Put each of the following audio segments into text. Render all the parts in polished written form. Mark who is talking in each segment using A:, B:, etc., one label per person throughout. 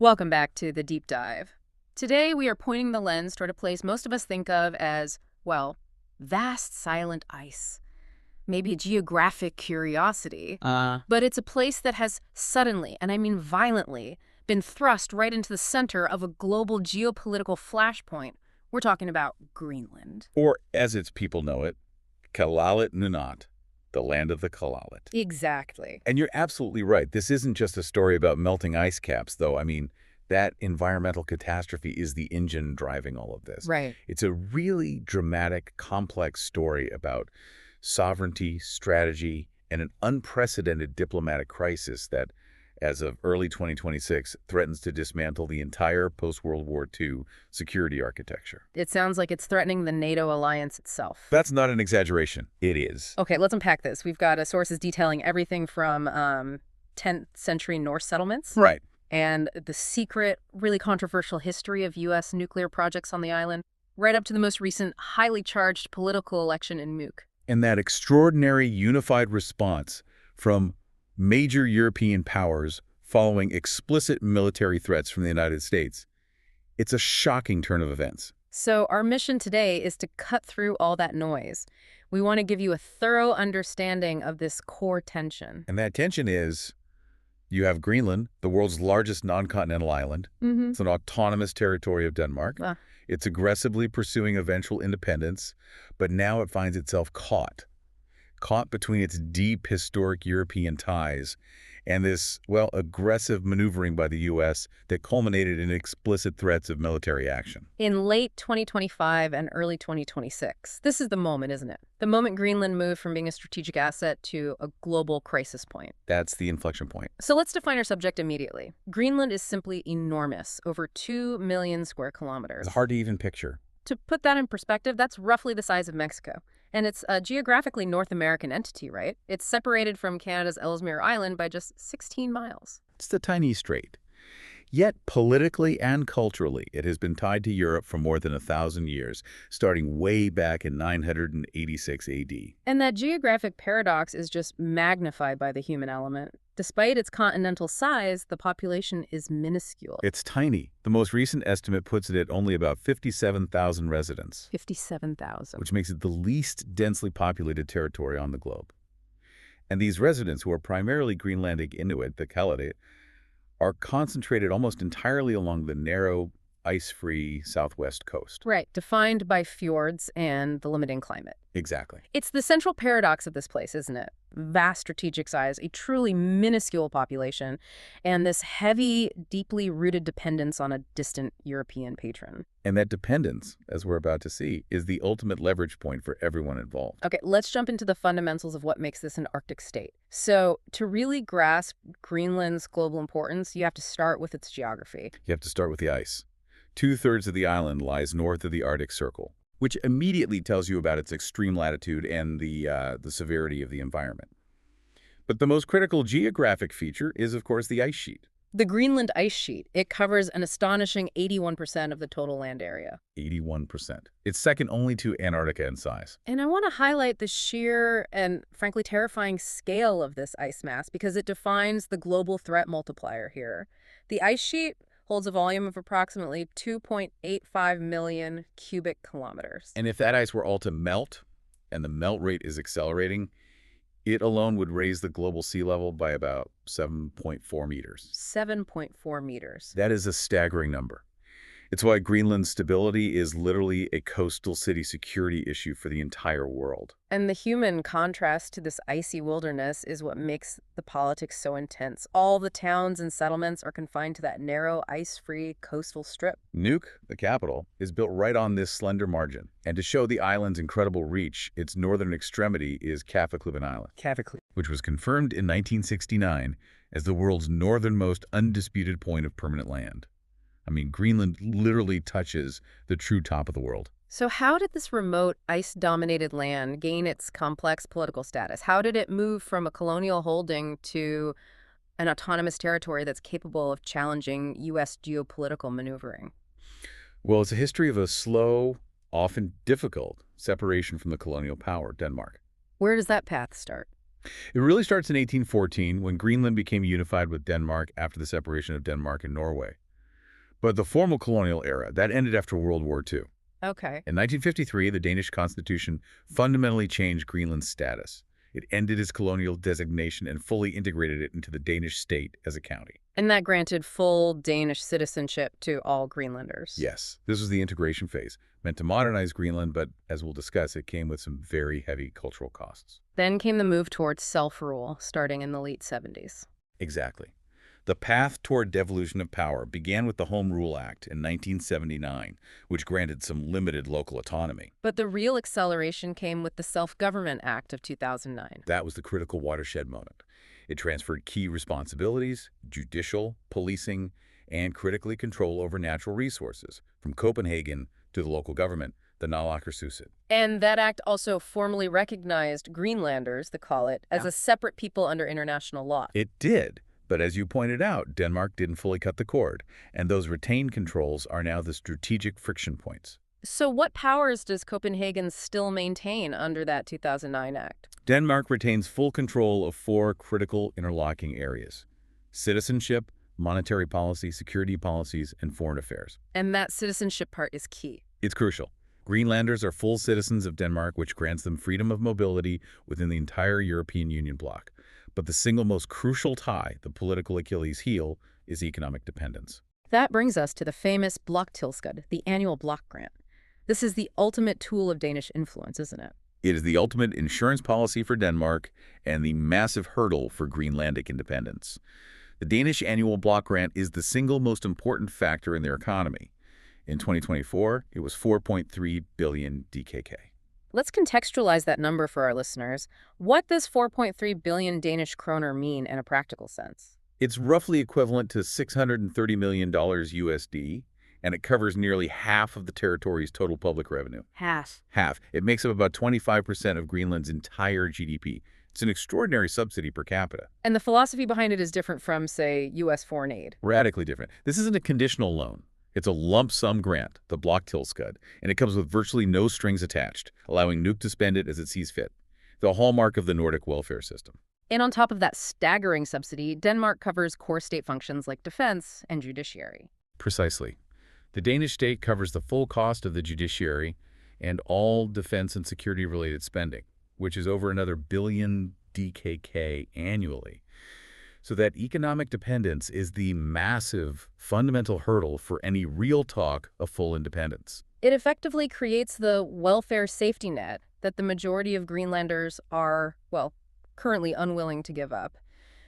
A: Welcome back to the deep dive. Today we are pointing the lens toward a place most of us think of as, well, vast silent ice. Maybe a geographic curiosity, but it's a place that has suddenly, and I mean violently, been thrust right into the center of a global geopolitical flashpoint. We're talking about Greenland.
B: Or, as its people know it, Kalalit Nunaat, the land of the Kalalit.
A: Exactly.
B: And you're absolutely right. This isn't just a story about melting ice caps, though. I mean, that environmental catastrophe is the engine driving all of this.
A: Right.
B: It's a really dramatic, complex story about sovereignty, strategy, and an unprecedented diplomatic crisis that, as of early 2026, threatens to dismantle the entire post-World War II security architecture.
A: It sounds like it's threatening the NATO alliance itself.
B: That's not an exaggeration. It is.
A: Okay, let's unpack this. We've got sources detailing everything from 10th century Norse settlements.
B: Right.
A: And the secret, really controversial history of U.S. nuclear projects on the island, right up to the most recent highly charged political election in Mook.
B: And that extraordinary unified response from major European powers following explicit military threats from the United States. It's a shocking turn of events.
A: So our mission today is to cut through all that noise. We want to give you a thorough understanding of this core tension.
B: And that tension is, you have Greenland, the world's largest non-continental island. It's an autonomous territory of Denmark. It's aggressively pursuing eventual independence, but now it finds itself caught between its deep historic European ties and this, well, aggressive maneuvering by the U.S. that culminated in explicit threats of military action.
A: In late 2025 and early 2026, this is the moment, isn't it? The moment Greenland moved from being a strategic asset to a global crisis point.
B: That's the inflection point.
A: So let's define our subject immediately. Greenland is simply enormous, over 2 million square kilometers.
B: It's hard to even picture.
A: To put that in perspective, that's roughly the size of Mexico. And it's a geographically North American entity, right? It's separated from Canada's Ellesmere Island by just 16 miles.
B: It's the tiny strait. Yet, politically and culturally, it has been tied to Europe for more than 1,000 years, starting way back in 986 AD.
A: And that geographic paradox is just magnified by the human element. Despite its continental size, the population is minuscule.
B: It's tiny. The most recent estimate puts it at only about 57,000 residents.
A: 57,000.
B: Which makes it the least densely populated territory on the globe. And these residents, who are primarily Greenlandic Inuit, the Kalalit, are concentrated almost entirely along the narrow, ice-free southwest coast.
A: Right, defined by fjords and the limiting climate.
B: Exactly.
A: It's the central paradox of this place, isn't it? Vast strategic size, a truly minuscule population, and this heavy, deeply rooted dependence on a distant European patron.
B: And that dependence, as we're about to see, is the ultimate leverage point for everyone involved.
A: Okay, let's jump into the fundamentals of what makes this an Arctic state. So, to really grasp Greenland's global importance, you have to start with its geography.
B: You have to start with the ice. 2/3 of the island lies north of the Arctic Circle, which immediately tells you about its extreme latitude and the severity of the environment. But the most critical geographic feature is, of course, the ice sheet.
A: The Greenland ice sheet. It covers an astonishing 81% of the total land area.
B: 81%. It's second only to Antarctica in size.
A: And I want to highlight the sheer and, frankly, terrifying scale of this ice mass because it defines the global threat multiplier here. The ice sheet holds a volume of approximately 2.85 million cubic kilometers.
B: And if that ice were all to melt, and the melt rate is accelerating, it alone would raise the global sea level by about 7.4 meters.
A: 7.4 meters.
B: That is a staggering number. It's why Greenland's stability is literally a coastal city security issue for the entire world.
A: And the human contrast to this icy wilderness is what makes the politics so intense. All the towns and settlements are confined to that narrow, ice-free coastal strip.
B: Nuuk, the capital, is built right on this slender margin. And to show the island's incredible reach, its northern extremity is Kafakluban Island, which was confirmed in 1969 as the world's northernmost undisputed point of permanent land. I mean, Greenland literally touches the true top of the world.
A: So how did this remote, ice-dominated land gain its complex political status? How did it move from a colonial holding to an autonomous territory that's capable of challenging U.S. geopolitical maneuvering?
B: Well, it's a history of a slow, often difficult separation from the colonial power, Denmark.
A: Where does that path start?
B: It really starts in 1814 when Greenland became unified with Denmark after the separation of Denmark and Norway. But the formal colonial era, that ended after World War II.
A: Okay.
B: In 1953, the Danish constitution fundamentally changed Greenland's status. It ended its colonial designation and fully integrated it into the Danish state as a county.
A: And that granted full Danish citizenship to all Greenlanders.
B: Yes, this was the integration phase, meant to modernize Greenland, but as we'll discuss, it came with some very heavy cultural costs.
A: Then came the move towards self-rule, starting in the late 70s.
B: Exactly. The path toward devolution of power began with the Home Rule Act in 1979, which granted some limited local autonomy.
A: But the real acceleration came with the Self-Government Act of 2009.
B: That was the critical watershed moment. It transferred key responsibilities, judicial, policing, and critically control over natural resources, from Copenhagen to the local government, the Naalakkersuisut.
A: And that act also formally recognized Greenlanders, they call it, as a separate people under international law.
B: It did. But as you pointed out, Denmark didn't fully cut the cord, and those retained controls are now the strategic friction points.
A: So what powers does Copenhagen still maintain under that 2009 act?
B: Denmark retains full control of 4 critical interlocking areas: citizenship, monetary policy, security policies, and foreign affairs.
A: And that citizenship part is key.
B: It's crucial. Greenlanders are full citizens of Denmark, which grants them freedom of mobility within the entire European Union bloc. But the single most crucial tie, the political Achilles heel, is economic dependence.
A: That brings us to the famous bloktilskud, the annual block grant. This is the ultimate tool of Danish influence, isn't it?
B: It is the ultimate insurance policy for Denmark and the massive hurdle for Greenlandic independence. The Danish annual block grant is the single most important factor in their economy. In 2024, it was 4.3 billion DKK.
A: Let's contextualize that number for our listeners. What does 4.3 billion Danish kroner mean in a practical sense?
B: It's roughly equivalent to $630 million USD, and it covers nearly half of the territory's total public revenue.
A: Half.
B: Half. It makes up about 25% of Greenland's entire GDP. It's an extraordinary subsidy per capita.
A: And the philosophy behind it is different from, say, U.S. foreign aid.
B: Radically different. This isn't a conditional loan. It's a lump sum grant, the bloktilskud, and it comes with virtually no strings attached, allowing Nuuk to spend it as it sees fit. The hallmark of the Nordic welfare system.
A: And on top of that staggering subsidy, Denmark covers core state functions like defense and judiciary.
B: Precisely. The Danish state covers the full cost of the judiciary and all defense and security-related spending, which is over another billion DKK annually. So that economic dependence is the massive, fundamental hurdle for any real talk of full independence.
A: It effectively creates the welfare safety net that the majority of Greenlanders are, well, currently unwilling to give up.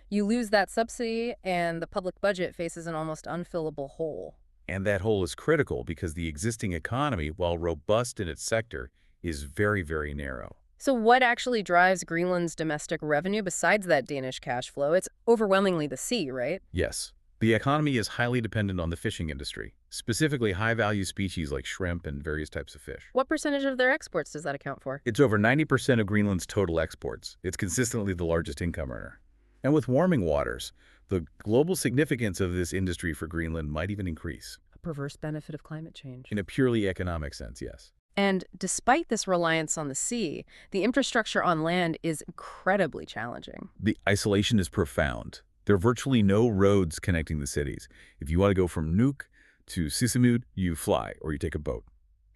A: You lose that subsidy, and the public budget faces an almost unfillable hole.
B: And that hole is critical because the existing economy, while robust in its sector, is very, very narrow.
A: So what actually drives Greenland's domestic revenue besides that Danish cash flow? It's overwhelmingly the sea, right?
B: Yes. The economy is highly dependent on the fishing industry, specifically high-value species like shrimp and various types of fish.
A: What percentage of their exports does that account for?
B: It's over 90% of Greenland's total exports. It's consistently the largest income earner. And with warming waters, the global significance of this industry for Greenland might even increase.
A: A perverse benefit of climate change.
B: In a purely economic sense, yes.
A: And despite this reliance on the sea, the infrastructure on land is incredibly challenging.
B: The isolation is profound. There are virtually no roads connecting the cities. If you want to go from Nuuk to Sissamut, you fly or you take a boat.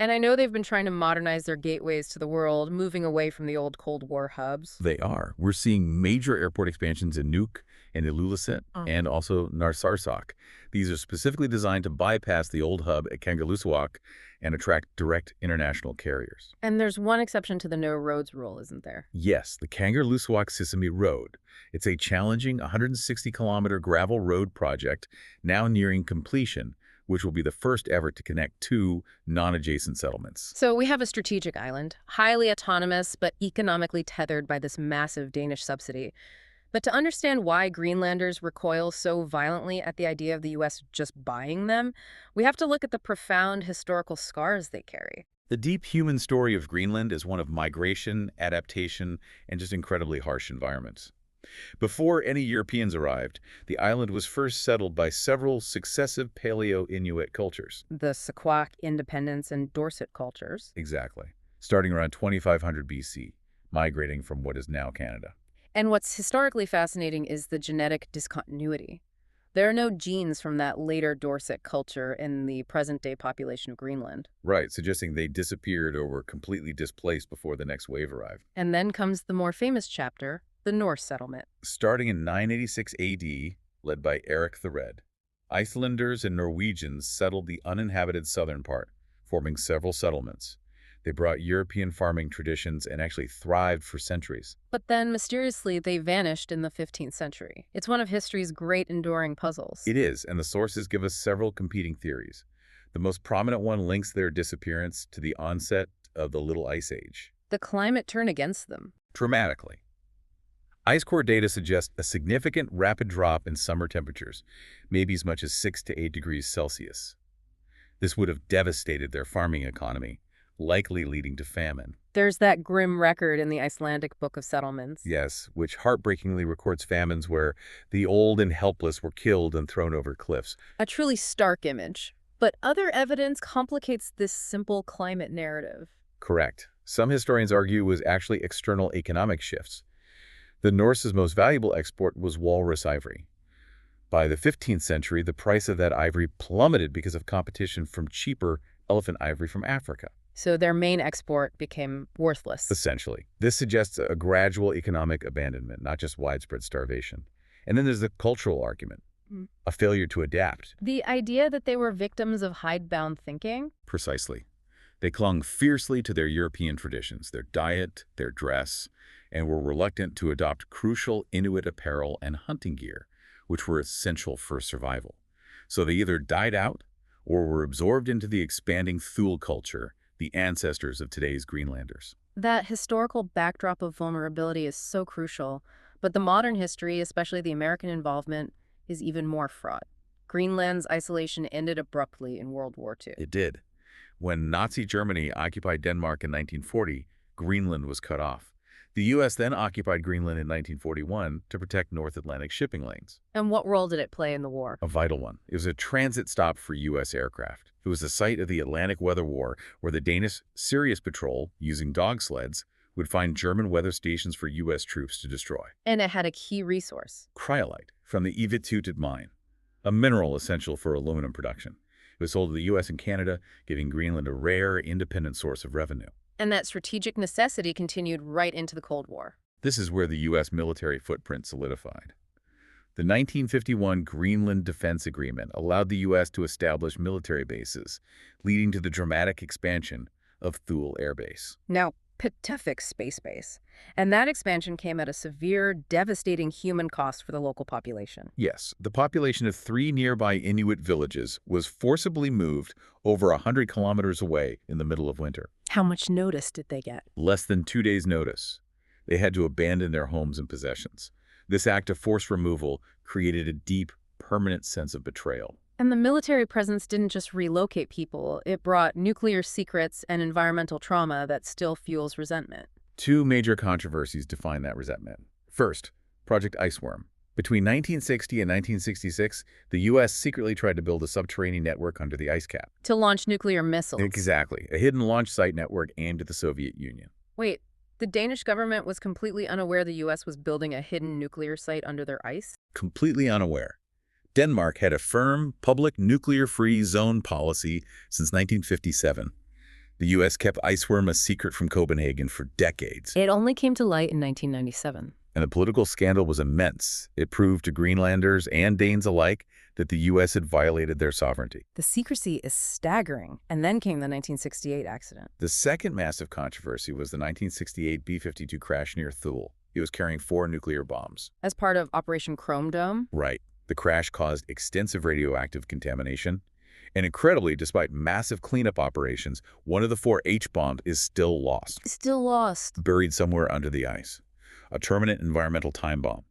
A: And I know they've been trying to modernize their gateways to the world, moving away from the old Cold War hubs.
B: They are. We're seeing major airport expansions in Nuuk and Ilulissat and also Narsarsuaq. These are specifically designed to bypass the old hub at Kangerlussuaq and attract direct international carriers.
A: And there's one exception to the no roads rule, isn't there?
B: Yes, the Kangerlussuaq-Sissamut Road. It's a challenging 160-kilometer gravel road project now nearing completion, which will be the first ever to connect 2 non-adjacent settlements.
A: So we have a strategic island, highly autonomous but economically tethered by this massive Danish subsidy. But to understand why Greenlanders recoil so violently at the idea of the U.S. just buying them, we have to look at the profound historical scars they carry.
B: The deep human story of Greenland is one of migration, adaptation, and just incredibly harsh environments. Before any Europeans arrived, the island was first settled by several successive Paleo-Inuit cultures.
A: The Sequoic, Independence, and Dorset cultures.
B: Exactly. Starting around 2500 BC, migrating from what is now Canada.
A: And what's historically fascinating is the genetic discontinuity. There are no genes from that later Dorset culture in the present-day population of Greenland.
B: Right, suggesting they disappeared or were completely displaced before the next wave arrived.
A: And then comes the more famous chapter, the Norse settlement.
B: Starting in 986 AD, led by Eric the Red, Icelanders and Norwegians settled the uninhabited southern part, forming several settlements. They brought European farming traditions and actually thrived for centuries.
A: But then, mysteriously, they vanished in the 15th century. It's one of history's great enduring puzzles.
B: It is, and the sources give us several competing theories. The most prominent one links their disappearance to the onset of the Little Ice Age.
A: The climate turned against them.
B: Dramatically. Ice core data suggests a significant rapid drop in summer temperatures, maybe as much as 6 to 8 degrees Celsius. This would have devastated their farming economy, likely leading to famine.
A: There's that grim record in the Icelandic Book of Settlements.
B: Yes, which heartbreakingly records famines where the old and helpless were killed and thrown over cliffs.
A: A truly stark image. But other evidence complicates this simple climate narrative.
B: Correct. Some historians argue it was actually external economic shifts. The Norse's most valuable export was walrus ivory. By the 15th century, the price of that ivory plummeted because of competition from cheaper elephant ivory from Africa.
A: So their main export became worthless.
B: Essentially. This suggests a gradual economic abandonment, not just widespread starvation. And then there's the cultural argument, a failure to adapt.
A: The idea that they were victims of hidebound thinking?
B: Precisely. They clung fiercely to their European traditions, their diet, their dress, and were reluctant to adopt crucial Inuit apparel and hunting gear, which were essential for survival. So they either died out or were absorbed into the expanding Thule culture, the ancestors of today's Greenlanders.
A: That historical backdrop of vulnerability is so crucial, but the modern history, especially the American involvement, is even more fraught. Greenland's isolation ended abruptly in World War II.
B: It did. When Nazi Germany occupied Denmark in 1940, Greenland was cut off. The U.S. then occupied Greenland in 1941 to protect North Atlantic shipping lanes.
A: And what role did it play in the war?
B: A vital one. It was a transit stop for U.S. aircraft. It was the site of the Atlantic Weather War, where the Danish Sirius Patrol, using dog sleds, would find German weather stations for U.S. troops to destroy.
A: And it had a key resource.
B: Cryolite, from the Ivitutit mine, a mineral essential for aluminum production. It was sold to the U.S. and Canada, giving Greenland a rare, independent source of revenue.
A: And that strategic necessity continued right into the Cold War.
B: This is where the U.S. military footprint solidified. The 1951 Greenland Defense Agreement allowed the U.S. to establish military bases, leading to the dramatic expansion of Thule Air Base.
A: Now, Pituffik Space Base. And that expansion came at a severe, devastating human cost for the local population.
B: Yes, the population of 3 nearby Inuit villages was forcibly moved over 100 kilometers away in the middle of winter.
A: How much notice did they get?
B: Less than 2 days' notice. They had to abandon their homes and possessions. This act of forced removal created a deep, permanent sense of betrayal.
A: And the military presence didn't just relocate people, it brought nuclear secrets and environmental trauma that still fuels resentment.
B: 2 major controversies define that resentment. First, Project Iceworm. Between 1960 and 1966, the U.S. secretly tried to build a subterranean network under the ice cap.
A: To launch nuclear missiles.
B: Exactly, a hidden launch site network aimed at the Soviet Union.
A: Wait, the Danish government was completely unaware the U.S. was building a hidden nuclear site under their ice?
B: Completely unaware. Denmark had a firm, public nuclear-free zone policy since 1957. The U.S. kept Iceworm a secret from Copenhagen for decades.
A: It only came to light in 1997.
B: And the political scandal was immense. It proved to Greenlanders and Danes alike that the U.S. had violated their sovereignty.
A: The secrecy is staggering. And then came the 1968 accident.
B: The second massive controversy was the 1968 B-52 crash near Thule. It was carrying 4 nuclear bombs.
A: As part of Operation Chrome Dome?
B: Right. The crash caused extensive radioactive contamination. And incredibly, despite massive cleanup operations, one of the 4 H-bombs is still lost.
A: Still lost.
B: Buried somewhere under the ice. A permanent environmental time bomb.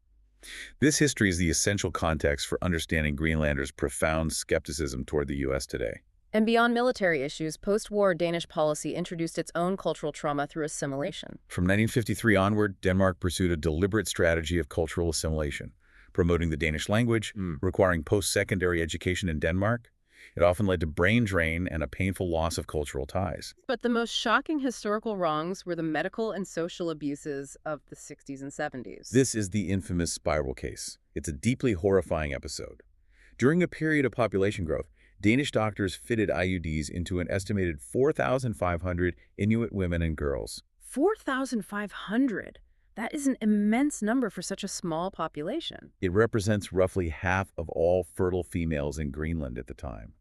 B: This history is the essential context for understanding Greenlanders' profound skepticism toward the U.S. today.
A: And beyond military issues, post-war Danish policy introduced its own cultural trauma through assimilation.
B: From 1953 onward, Denmark pursued a deliberate strategy of cultural assimilation, promoting the Danish language, requiring post-secondary education in Denmark. It often led to brain drain and a painful loss of cultural ties.
A: But the most shocking historical wrongs were the medical and social abuses of the 60s and 70s.
B: This is the infamous spiral case. It's a deeply horrifying episode. During a period of population growth, Danish doctors fitted IUDs into an estimated 4,500 Inuit women and girls.
A: 4,500. That is an immense number for such a small population.
B: It represents roughly half of all fertile females in Greenland at the time.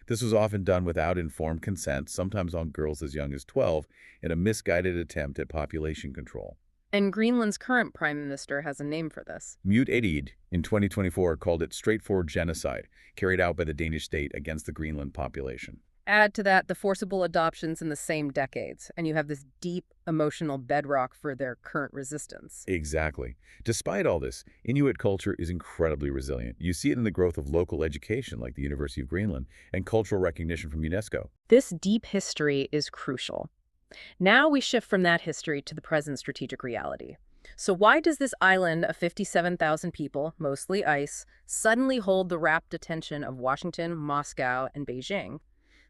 B: This was often done without informed consent, sometimes on girls as young as 12, in a misguided attempt at population control.
A: And Greenland's current prime minister has a name for this.
B: Mute Edid, in 2024, called it straightforward genocide, carried out by the Danish state against the Greenland population.
A: Add to that the forcible adoptions in the same decades, and you have this deep emotional bedrock for their current resistance.
B: Exactly. Despite all this, Inuit culture is incredibly resilient. You see it in the growth of local education, like the University of Greenland, and cultural recognition from UNESCO.
A: This deep history is crucial. Now we shift from that history to the present strategic reality. So why does this island of 57,000 people, mostly ice, suddenly hold the rapt attention of Washington, Moscow, and Beijing?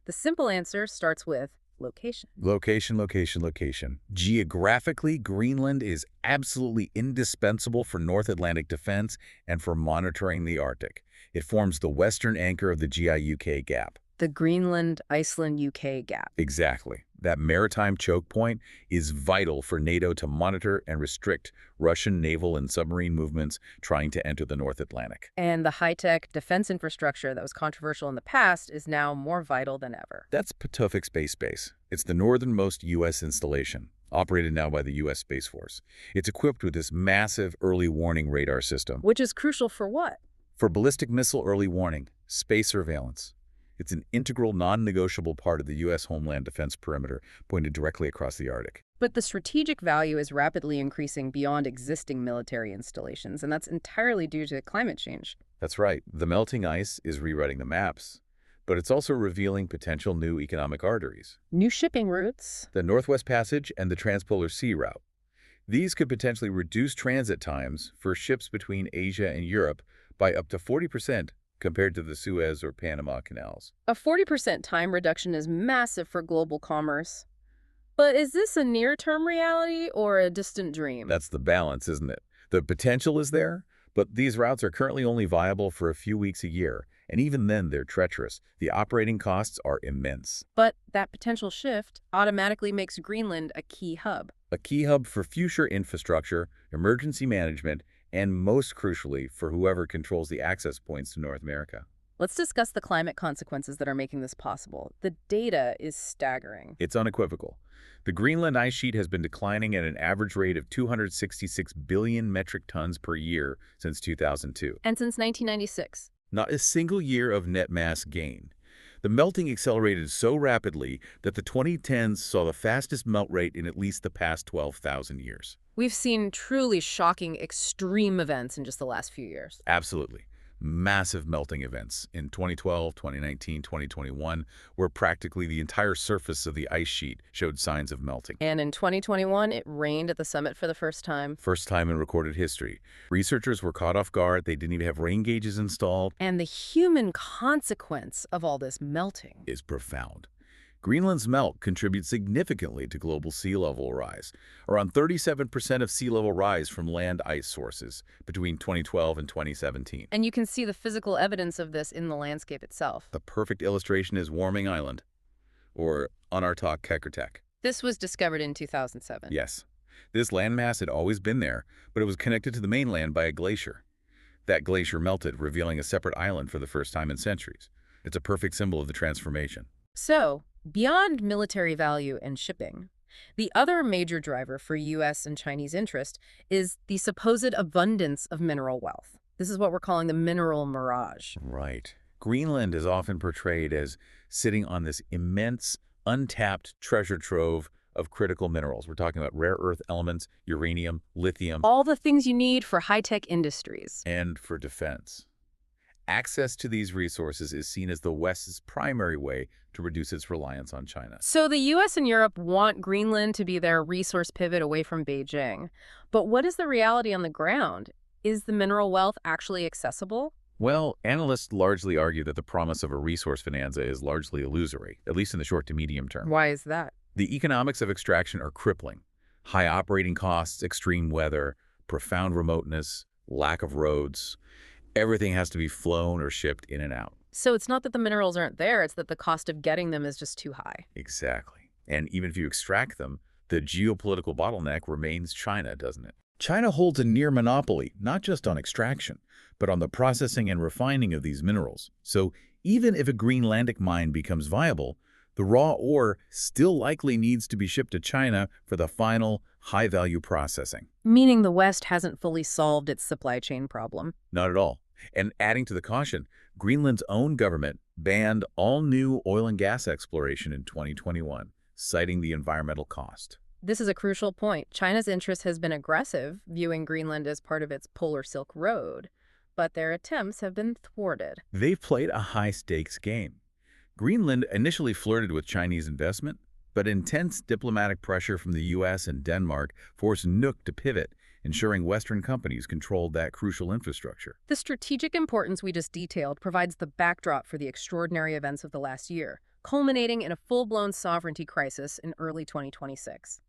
A: The simple answer starts with location.
B: Location, location, location. Geographically, Greenland is absolutely indispensable for North Atlantic defense and for monitoring the Arctic. It forms the western anchor of the GI-UK gap.
A: The Greenland-Iceland-UK gap.
B: Exactly. That maritime choke point is vital for NATO to monitor and restrict Russian naval and submarine movements trying to enter the North Atlantic.
A: And the high-tech defense infrastructure that was controversial in the past is now more vital than ever.
B: That's Patuxent Space Base. It's the northernmost U.S. installation, operated now by the U.S. Space Force. It's equipped with this massive early warning radar system.
A: Which is crucial for what?
B: For ballistic missile early warning, space surveillance. It's an integral, non-negotiable part of the U.S. homeland defense perimeter, pointed directly across the Arctic.
A: But the strategic value is rapidly increasing beyond existing military installations, and that's entirely due to climate change.
B: That's right. The melting ice is rewriting the maps, but it's also revealing potential new economic arteries.
A: New shipping routes.
B: The Northwest Passage and the Transpolar Sea Route. These could potentially reduce transit times for ships between Asia and Europe by up to 40%. Compared to the Suez or Panama canals.
A: A 40% time reduction is massive for global commerce. But is this a near-term reality or a distant dream?
B: That's the balance, isn't it? The potential is there, but these routes are currently only viable for a few weeks a year, and even then they're treacherous. The operating costs are immense.
A: But that potential shift automatically makes Greenland a key hub.
B: A key hub for future infrastructure, emergency management, and most crucially, for whoever controls the access points to North America.
A: Let's discuss the climate consequences that are making this possible. The data is staggering.
B: It's unequivocal. The Greenland ice sheet has been declining at an average rate of 266 billion metric tons per year since 2002.
A: And since 1996.
B: Not a single year of net mass gain. The melting accelerated so rapidly that the 2010s saw the fastest melt rate in at least the past 12,000 years.
A: We've seen truly shocking extreme events in just the last few years.
B: Absolutely. Massive melting events in 2012, 2019, 2021, where practically the entire surface of the ice sheet showed signs of melting.
A: And in 2021, it rained at the summit for the first time.
B: First time in recorded history. Researchers were caught off guard. They didn't even have rain gauges installed.
A: And the human consequence of all this melting
B: is profound. Greenland's melt contributes significantly to global sea level rise. Around 37% of sea level rise from land ice sources between 2012 and 2017.
A: And you can see the physical evidence of this in the landscape itself.
B: The perfect illustration is Warming Island, or Onartok Kekertek.
A: This was discovered in 2007.
B: Yes. This landmass had always been there, but it was connected to the mainland by a glacier. That glacier melted, revealing a separate island for the first time in centuries. It's a perfect symbol of the transformation.
A: So, beyond military value and shipping, the other major driver for U.S. and Chinese interest is the supposed abundance of mineral wealth. This is what we're calling the mineral mirage.
B: Right. Greenland is often portrayed as sitting on this immense, untapped treasure trove of critical minerals. We're talking about rare earth elements, uranium, lithium.
A: All the things you need for high-tech industries.
B: And for defense. Access to these resources is seen as the West's primary way to reduce its reliance on China.
A: So the U.S. and Europe want Greenland to be their resource pivot away from Beijing. But what is the reality on the ground? Is the mineral wealth actually accessible?
B: Well, analysts largely argue that the promise of a resource bonanza is largely illusory, at least in the short to medium term.
A: Why is that?
B: The economics of extraction are crippling. High operating costs, extreme weather, profound remoteness, lack of roads. Everything has to be flown or shipped in and out.
A: So it's not that the minerals aren't there, it's that the cost of getting them is just too high.
B: Exactly. And even if you extract them, the geopolitical bottleneck remains China, doesn't it? China holds a near monopoly, not just on extraction, but on the processing and refining of these minerals. So even if a Greenlandic mine becomes viable, the raw ore still likely needs to be shipped to China for the final high-value processing.
A: Meaning the West hasn't fully solved its supply chain problem.
B: Not at all. And adding to the caution, Greenland's own government banned all new oil and gas exploration in 2021, citing the environmental cost.
A: This is a crucial point. China's interest has been aggressive, viewing Greenland as part of its Polar Silk Road, but their attempts have been thwarted.
B: They've played a high-stakes game. Greenland initially flirted with Chinese investment, but intense diplomatic pressure from the U.S. and Denmark forced Nuuk to pivot, ensuring Western companies controlled that crucial infrastructure.
A: The strategic importance we just detailed provides the backdrop for the extraordinary events of the last year, culminating in a full-blown sovereignty crisis in early 2026.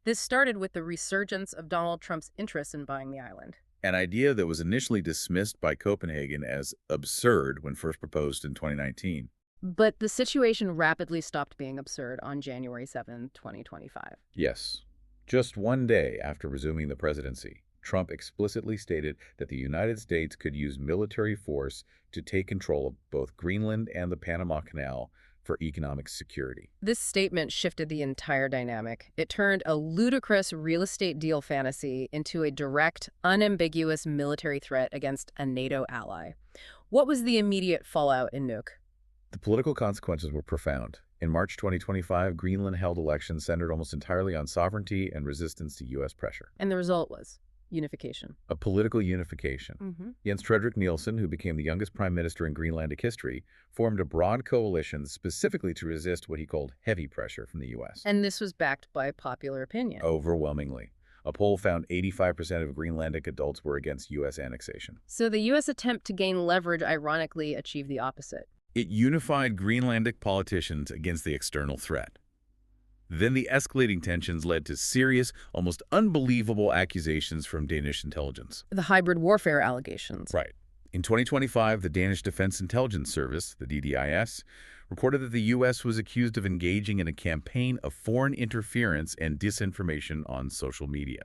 A: This started with the resurgence of Donald Trump's interest in buying the island.
B: An idea that was initially dismissed by Copenhagen as absurd when first proposed in 2019.
A: But the situation rapidly stopped being absurd on January 7, 2025.
B: Yes. Just one day after resuming the presidency, Trump explicitly stated that the United States could use military force to take control of both Greenland and the Panama Canal for economic security.
A: This statement shifted the entire dynamic. It turned a ludicrous real estate deal fantasy into a direct, unambiguous military threat against a NATO ally. What was the immediate fallout in Nuuk?
B: The political consequences were profound. In March 2025, Greenland held elections centered almost entirely on sovereignty and resistance to U.S. pressure.
A: And the result was unification.
B: A political unification. Jens Fredrik Nielsen, who became the youngest prime minister in Greenlandic history, formed a broad coalition specifically to resist what he called heavy pressure from the U.S.
A: And this was backed by popular opinion.
B: Overwhelmingly. A poll found 85% of Greenlandic adults were against U.S. annexation.
A: So the U.S. attempt to gain leverage ironically achieved the opposite.
B: It unified Greenlandic politicians against the external threat. Then the escalating tensions led to serious, almost unbelievable accusations from Danish intelligence.
A: The hybrid warfare allegations.
B: Right. In 2025, the Danish Defense Intelligence Service, the DDIS, reported that the U.S. was accused of engaging in a campaign of foreign interference and disinformation on social media.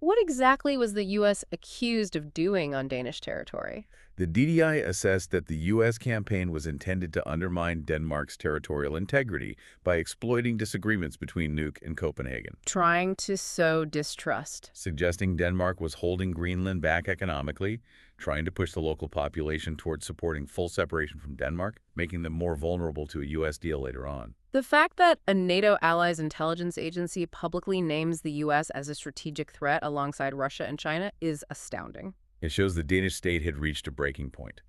A: What exactly was the U.S. accused of doing on Danish territory?
B: The DDI assessed that the U.S. campaign was intended to undermine Denmark's territorial integrity by exploiting disagreements between Nuuk and Copenhagen.
A: Trying to sow distrust.
B: Suggesting Denmark was holding Greenland back economically, trying to push the local population towards supporting full separation from Denmark, making them more vulnerable to a U.S. deal later on.
A: The fact that a NATO allies intelligence agency publicly names the U.S. as a strategic threat alongside Russia and China is astounding.
B: It shows the Danish state had reached a breaking point.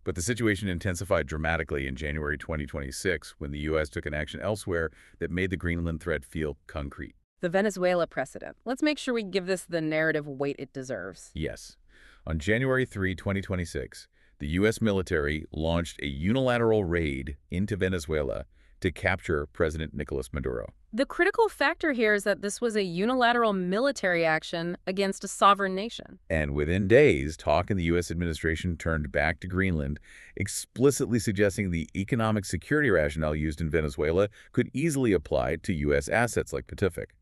B: But the situation intensified dramatically in January 2026 when the U.S. took an action elsewhere that made the Greenland threat feel concrete.
A: The Venezuela precedent. Let's make sure we give this the narrative weight it deserves.
B: Yes. On January 3, 2026, the U.S. military launched a unilateral raid into Venezuela to capture President Nicolas Maduro.
A: The critical factor here is that this was a unilateral military action against a sovereign nation.
B: And within days, talk in the U.S. administration turned back to Greenland, explicitly suggesting the economic security rationale used in Venezuela could easily apply to U.S. assets like Pacific.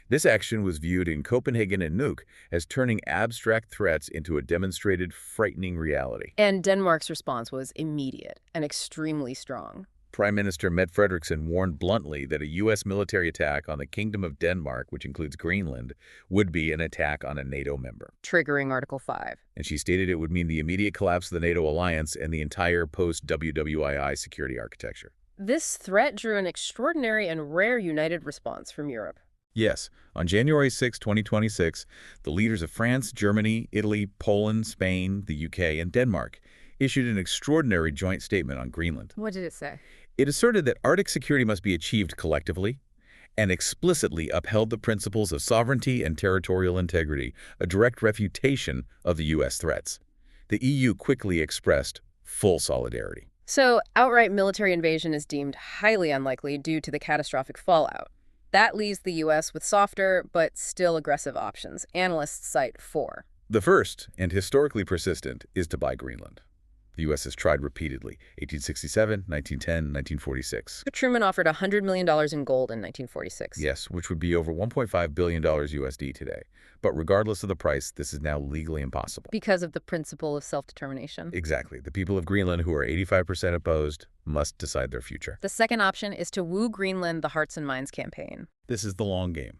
B: This action was viewed in Copenhagen and Nuuk as turning abstract threats into a demonstrated, frightening reality.
A: And Denmark's response was immediate and extremely strong.
B: Prime Minister Mette Frederiksen warned bluntly that a U.S. military attack on the Kingdom of Denmark, which includes Greenland, would be an attack on a NATO member.
A: Triggering Article 5.
B: And she stated it would mean the immediate collapse of the NATO alliance and the entire post-WWII security architecture.
A: This threat drew an extraordinary and rare united response from Europe.
B: Yes, on January 6, 2026, the leaders of France, Germany, Italy, Poland, Spain, the UK, and Denmark issued an extraordinary joint statement on Greenland.
A: What did it say?
B: It asserted that Arctic security must be achieved collectively and explicitly upheld the principles of sovereignty and territorial integrity, a direct refutation of the U.S. threats. The EU quickly expressed full solidarity.
A: So, outright military invasion is deemed highly unlikely due to the catastrophic fallout. That leaves the U.S. with softer but still aggressive options. Analysts cite 4.
B: The first, and historically persistent, is to buy Greenland. The U.S. has tried repeatedly, 1867, 1910, 1946.
A: Truman offered $100 million in gold in 1946.
B: Yes, which would be over $1.5 billion USD today. But regardless of the price, this is now legally impossible.
A: Because of the principle of self-determination.
B: Exactly. The people of Greenland, who are 85% opposed, must decide their future.
A: The second option is to woo Greenland the Hearts and Minds campaign.
B: This is the long game.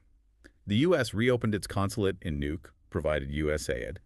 B: The U.S. reopened its consulate in Nuuk, provided U.S. aid.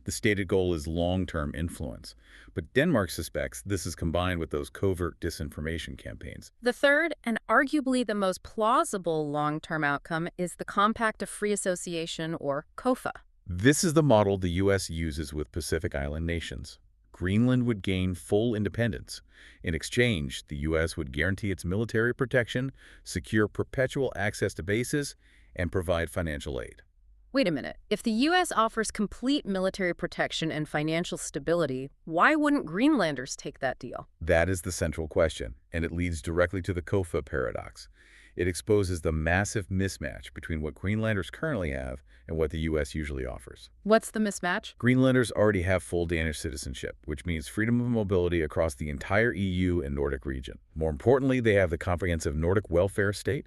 B: The stated goal is long-term influence, but Denmark suspects this is combined with those covert disinformation campaigns.
A: The third, and arguably the most plausible long-term outcome, is the Compact of Free Association, or COFA.
B: This is the model the U.S. uses with Pacific Island nations. Greenland would gain full independence. In exchange, the U.S. would guarantee its military protection, secure perpetual access to bases, and provide financial aid.
A: Wait a minute. If the U.S. offers complete military protection and financial stability, why wouldn't Greenlanders take that deal?
B: That is the central question, and it leads directly to the COFA paradox. It exposes the massive mismatch between what Greenlanders currently have and what the U.S. usually offers.
A: What's the mismatch?
B: Greenlanders already have full Danish citizenship, which means freedom of mobility across the entire EU and Nordic region. More importantly, they have the comprehensive Nordic welfare state,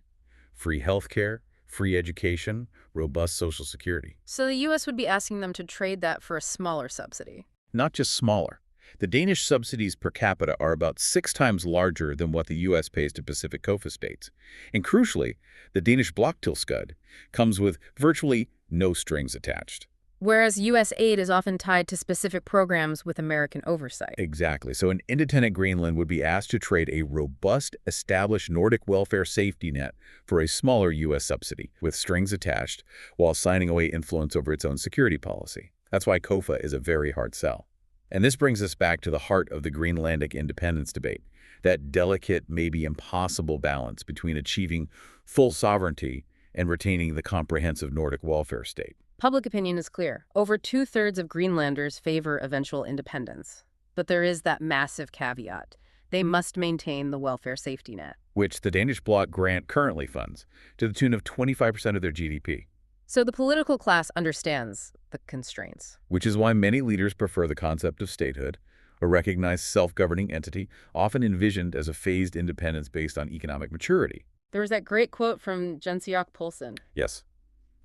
B: free healthcare, free education, robust social security.
A: So the U.S. would be asking them to trade that for a smaller subsidy.
B: Not just smaller. The Danish subsidies per capita are about 6 times larger than what the U.S. pays to Pacific COFA states. And crucially, the Danish bloktilskud comes with virtually no strings attached.
A: Whereas U.S. aid is often tied to specific programs with American oversight.
B: Exactly. So an independent Greenland would be asked to trade a robust, established Nordic welfare safety net for a smaller U.S. subsidy with strings attached while signing away influence over its own security policy. That's why COFA is a very hard sell. And this brings us back to the heart of the Greenlandic independence debate, that delicate, maybe impossible balance between achieving full sovereignty and retaining the comprehensive Nordic welfare state.
A: Public opinion is clear. Over 2/3 of Greenlanders favor eventual independence. But there is that massive caveat. They must maintain the welfare safety net,
B: which the Danish bloc grant currently funds, to the tune of 25% of their GDP.
A: So the political class understands the constraints.
B: Which is why many leaders prefer the concept of statehood, a recognized self-governing entity, often envisioned as a phased independence based on economic maturity.
A: There was that great quote from Jens-Jakob Poulsen.
B: Yes.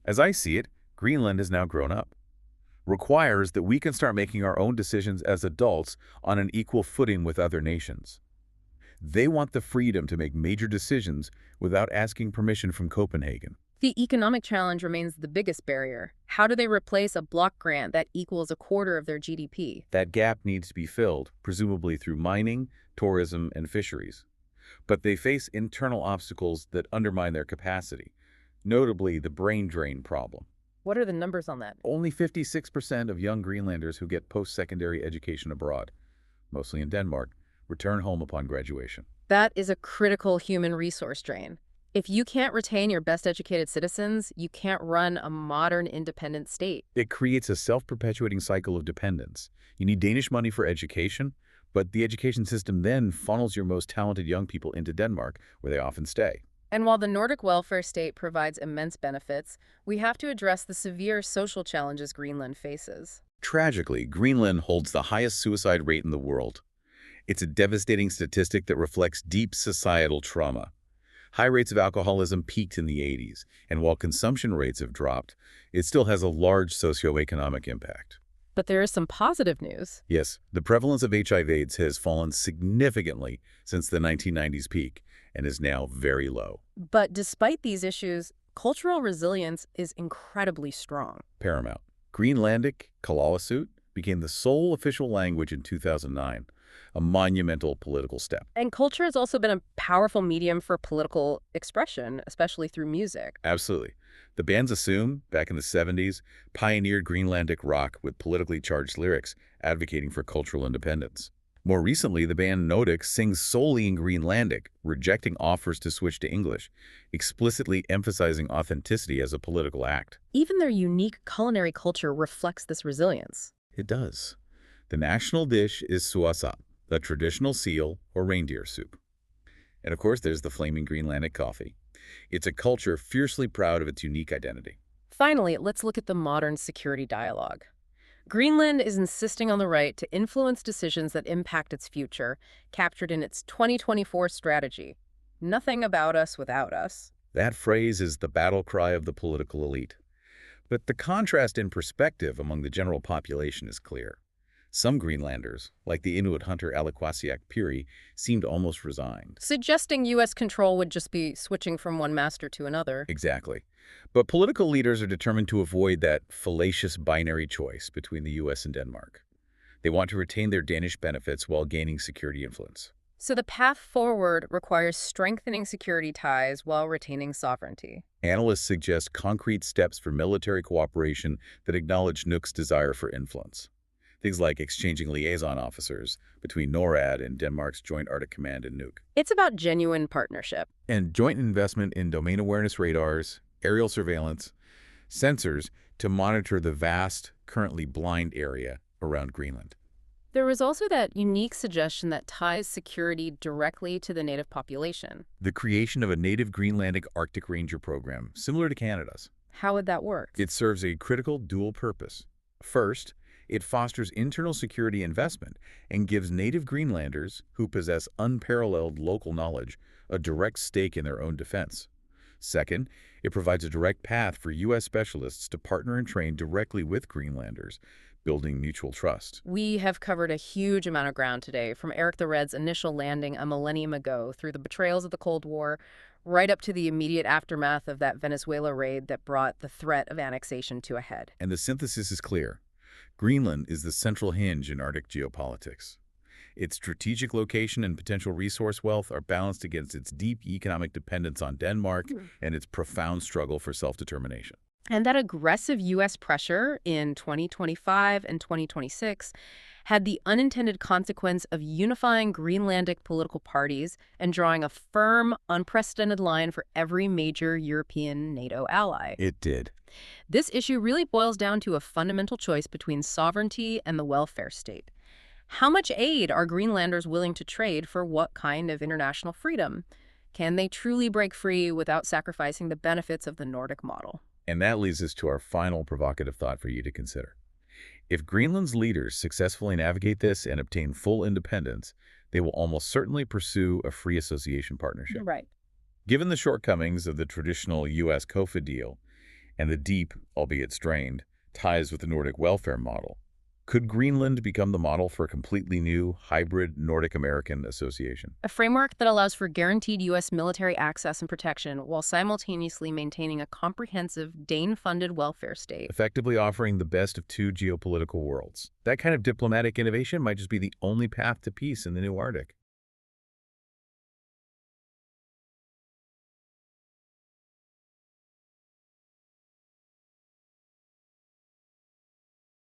B: As I see it, Greenland is now grown up. Requires that we can start making our own decisions as adults on an equal footing with other nations. They want the freedom to make major decisions without asking permission from Copenhagen.
A: The economic challenge remains the biggest barrier. How do they replace a block grant that equals 1/4 of their GDP?
B: That gap needs to be filled, presumably through mining, tourism, and fisheries. But they face internal obstacles that undermine their capacity, notably the brain drain problem.
A: What are the numbers on that?
B: Only 56% of young Greenlanders who get post-secondary education abroad, mostly in Denmark, return home upon graduation.
A: That is a critical human resource drain. If you can't retain your best educated citizens, you can't run a modern independent state.
B: It creates a self-perpetuating cycle of dependence. You need Danish money for education, but the education system then funnels your most talented young people into Denmark, where they often stay.
A: And while the Nordic welfare state provides immense benefits, we have to address the severe social challenges Greenland faces.
B: Tragically, Greenland holds the highest suicide rate in the world. It's a devastating statistic that reflects deep societal trauma. High rates of alcoholism peaked in the 80s, and while consumption rates have dropped, it still has a large socioeconomic impact.
A: But there is some positive news.
B: Yes, the prevalence of HIV/AIDS has fallen significantly since the 1990s peak and is now very low.
A: But despite these issues, cultural resilience is incredibly strong.
B: Paramount. Greenlandic, Kalaallisut, became the sole official language in 2009, a monumental political step.
A: And culture has also been a powerful medium for political expression, especially through music.
B: Absolutely. The bands Assume, back in the 70s, pioneered Greenlandic rock with politically charged lyrics advocating for cultural independence. More recently, the band Nordic sings solely in Greenlandic, rejecting offers to switch to English, explicitly emphasizing authenticity as a political act.
A: Even their unique culinary culture reflects this resilience.
B: It does. The national dish is suasap, the traditional seal or reindeer soup. And of course, there's the flaming Greenlandic coffee. It's a culture fiercely proud of its unique identity.
A: Finally, let's look at the modern security dialogue. Greenland is insisting on the right to influence decisions that impact its future, captured in its 2024 strategy. Nothing about us without us.
B: That phrase is the battle cry of the political elite. But the contrast in perspective among the general population is clear. Some Greenlanders, like the Inuit hunter Alaquasiak Piri, seemed almost resigned.
A: Suggesting U.S. control would just be switching from one master to another.
B: Exactly. But political leaders are determined to avoid that fallacious binary choice between the U.S. and Denmark. They want to retain their Danish benefits while gaining security influence.
A: So the path forward requires strengthening security ties while retaining sovereignty.
B: Analysts suggest concrete steps for military cooperation that acknowledge Nuuk's desire for influence. Things like exchanging liaison officers between NORAD and Denmark's Joint Arctic Command and Nuuk.
A: It's about genuine partnership.
B: And joint investment in domain awareness radars, aerial surveillance, sensors to monitor the vast, currently blind area around Greenland.
A: There was also that unique suggestion that ties security directly to the native population.
B: The creation of a native Greenlandic Arctic Ranger program, similar to Canada's.
A: How would that work?
B: It serves a critical dual purpose. First, it fosters internal security investment and gives native Greenlanders, who possess unparalleled local knowledge, a direct stake in their own defense. Second, it provides a direct path for U.S. specialists to partner and train directly with Greenlanders, building mutual trust.
A: We have covered a huge amount of ground today, from Eric the Red's initial landing a millennium ago, through the betrayals of the Cold War, right up to the immediate aftermath of that Venezuela raid that brought the threat of annexation to a head.
B: And the synthesis is clear. Greenland is the central hinge in Arctic geopolitics. Its strategic location and potential resource wealth are balanced against its deep economic dependence on Denmark and its profound struggle for self-determination.
A: And that aggressive U.S. pressure in 2025 and 2026 had the unintended consequence of unifying Greenlandic political parties and drawing a firm, unprecedented line for every major European NATO ally.
B: It did.
A: This issue really boils down to a fundamental choice between sovereignty and the welfare state. How much aid are Greenlanders willing to trade for what kind of international freedom? Can they truly break free without sacrificing the benefits of the Nordic model?
B: And that leads us to our final provocative thought for you to consider. If Greenland's leaders successfully navigate this and obtain full independence, they will almost certainly pursue a free association partnership.
A: Right.
B: Given the shortcomings of the traditional U.S. COFA deal and the deep, albeit strained, ties with the Nordic welfare model, could Greenland become the model for a completely new, hybrid Nordic-American association?
A: A framework that allows for guaranteed U.S. military access and protection while simultaneously maintaining a comprehensive, Dane-funded welfare state.
B: Effectively offering the best of two geopolitical worlds. That kind of diplomatic innovation might just be the only path to peace in the new Arctic.